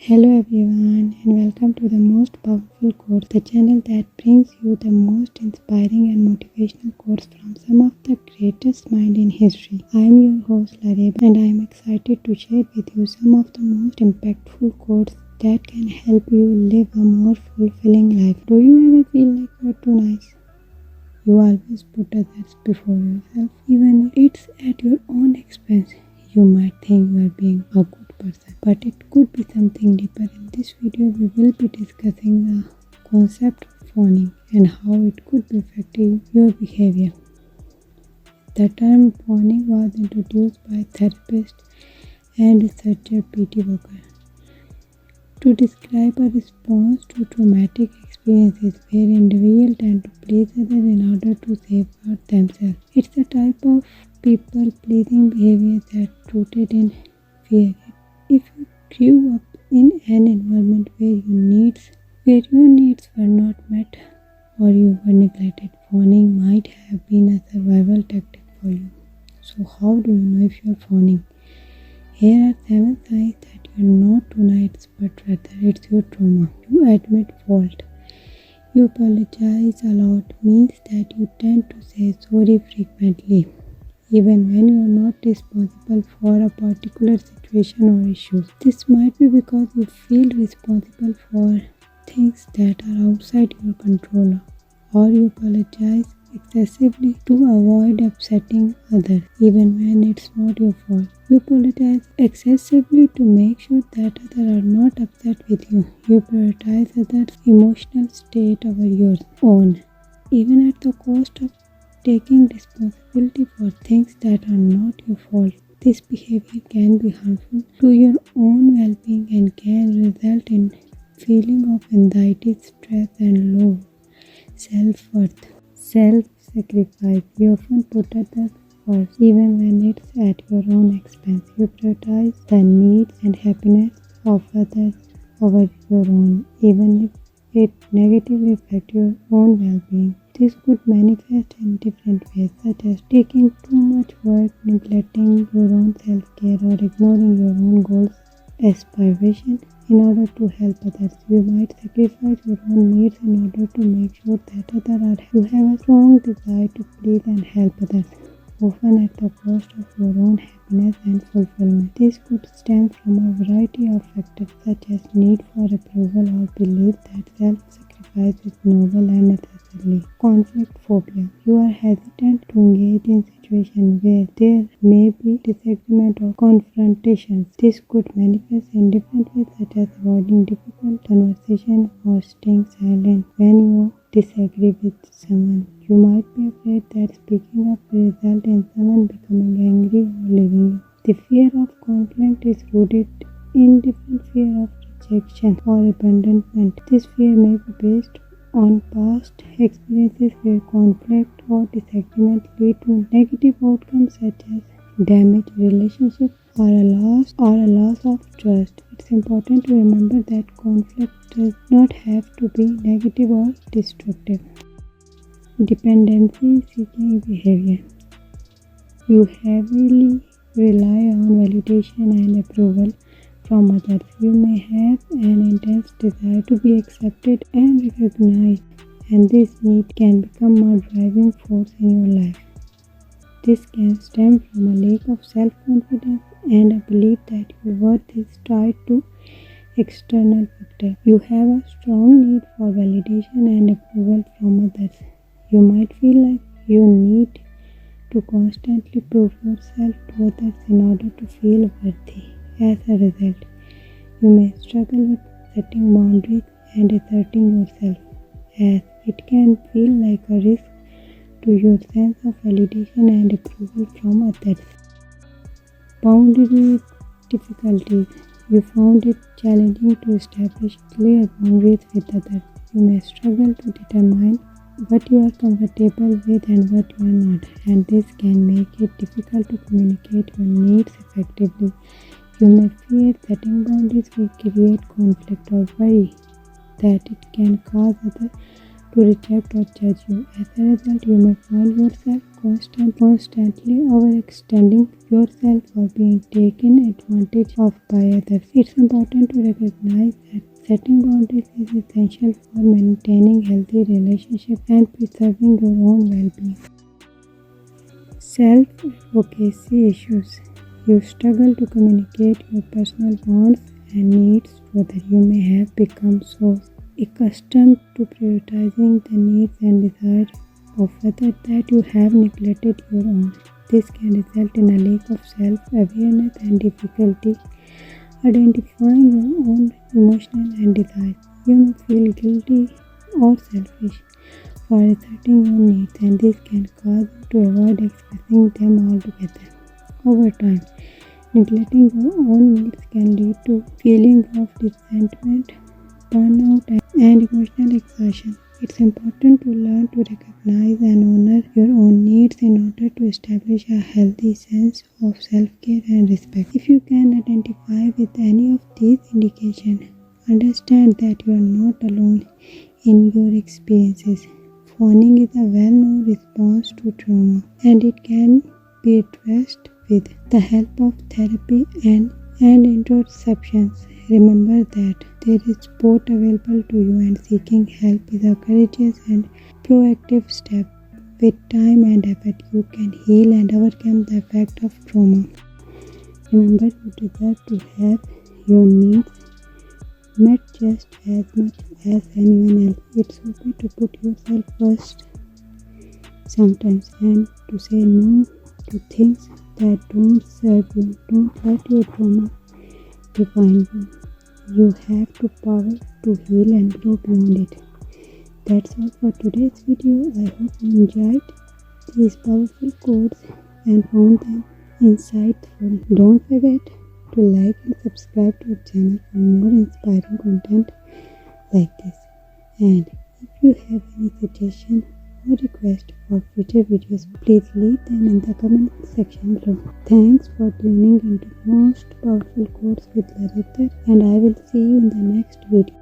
Hello everyone and welcome to the most powerful quotes, the channel that brings you the most inspiring and motivational quotes from some of the greatest minds in history. I am your host Lareb and I am excited to share with you some of the most impactful quotes that can help you live a more fulfilling life. Do you ever feel like you are too nice? You always put others before yourself, even if it's at your own expense. You might think you are being a good person, but it could be something deeper. In this video, we will be discussing the concept of fawning and how it could be affecting your behavior. The term fawning was introduced by therapist and researcher P.T. to describe a response to traumatic experiences where individuals tend to please others in order to safeguard themselves. It's a type of people-pleasing behavior that's rooted in fear. If you grew up in an environment where your needs were not met or you were neglected, fawning might have been a survival tactic for you. So how do you know if you are fawning? Here are 7 signs that you are not too nice, but rather it's your trauma. You admit fault. You apologize a lot means that you tend to say sorry frequently, even when you are not responsible for a particular situation or issue. This might be because you feel responsible for things that are outside your control, or you apologize excessively to avoid upsetting others, even when it's not your fault. You apologize excessively to make sure that others are not upset with you. You prioritize others' emotional state over your own, even at the cost of taking responsibility for things that are not your fault. This behavior can be harmful to your own well-being and can result in feeling of anxiety, stress, and low self-worth. Self-sacrifice. You often put others first, even when it's at your own expense. You prioritize the needs and happiness of others over your own, even if it negatively affects your own well-being. This could manifest in different ways, such as taking too much work, neglecting your own self-care, or ignoring your own goals, aspirations in order to help others. You might sacrifice your own needs in order to make sure that others are happy. You have a strong desire to please and help others, often at the cost of your own happiness and fulfillment. This could stem from a variety of factors such as need for approval or belief that self-sacrifice is noble and necessary. Conflict phobia. You are hesitant to engage in situations where there may be disagreement or confrontations. This could manifest in different ways such as avoiding difficult conversations or staying silent when you disagree with someone. You might be afraid that speaking up will result in someone becoming angry or leaving you. The fear of conflict is rooted in different fear of rejection or abandonment. This fear may be based on past experiences where conflict or disagreement lead to negative outcomes such as damaged relationships or a loss of trust. It's important to remember that conflict does not have to be negative or destructive. Dependency seeking behavior. You heavily rely on validation and approval from others. You may have an intense desire to be accepted and recognized, and this need can become a driving force in your life. This can stem from a lack of self-confidence and a belief that your worth is tied to external factors. You have a strong need for validation and approval from others. You might feel like you need to constantly prove yourself to others in order to feel worthy. As a result, you may struggle with setting boundaries and asserting yourself, as it can feel like a risk to your sense of validation and approval from others. Boundary difficulties. You found it challenging to establish clear boundaries with others. You may struggle to determine what you are comfortable with and what you are not, and this can make it difficult to communicate your needs effectively. You may fear setting boundaries will create conflict or worry that it can cause others to reject or judge you. As a result, you may find yourself constantly overextending yourself or being taken advantage of by others. It's important to recognize that setting boundaries is essential for maintaining healthy relationships and preserving your own well-being. Self-advocacy issues. You struggle to communicate your personal wants and needs to others. You may have become so accustomed to prioritizing the needs and desires of others that you have neglected your own. This can result in a lack of self-awareness and difficulty identifying your own emotions and desires. You may feel guilty or selfish for asserting your needs, and this can cause you to avoid expressing them altogether. Over time, neglecting your own needs can lead to feelings of resentment, burnout, and emotional exhaustion. It's important to learn to recognize and honor your own needs in order to establish a healthy sense of self-care and respect. If you can identify with any of these indications, understand that you are not alone in your experiences. Fawning is a well-known response to trauma, and it can be addressed with the help of therapy and interceptions. Remember that there is support available to you, and seeking help is a courageous and proactive step. With time and effort, you can heal and overcome the effect of trauma. Remember, you deserve to have your needs met just as much as anyone else. It's okay to put yourself first sometimes and to say no to things that don't serve you. Don't let your trauma define you. You have the power to heal and grow beyond it. That's all for today's video. I hope you enjoyed these powerful quotes and found them insightful. Don't forget to like and subscribe to our channel for more inspiring content like this. And if you have any suggestion or request for future videos, please leave them in the comment section below. Thanks for tuning into Most Powerful Quotes with Larita, and I will see you in the next video.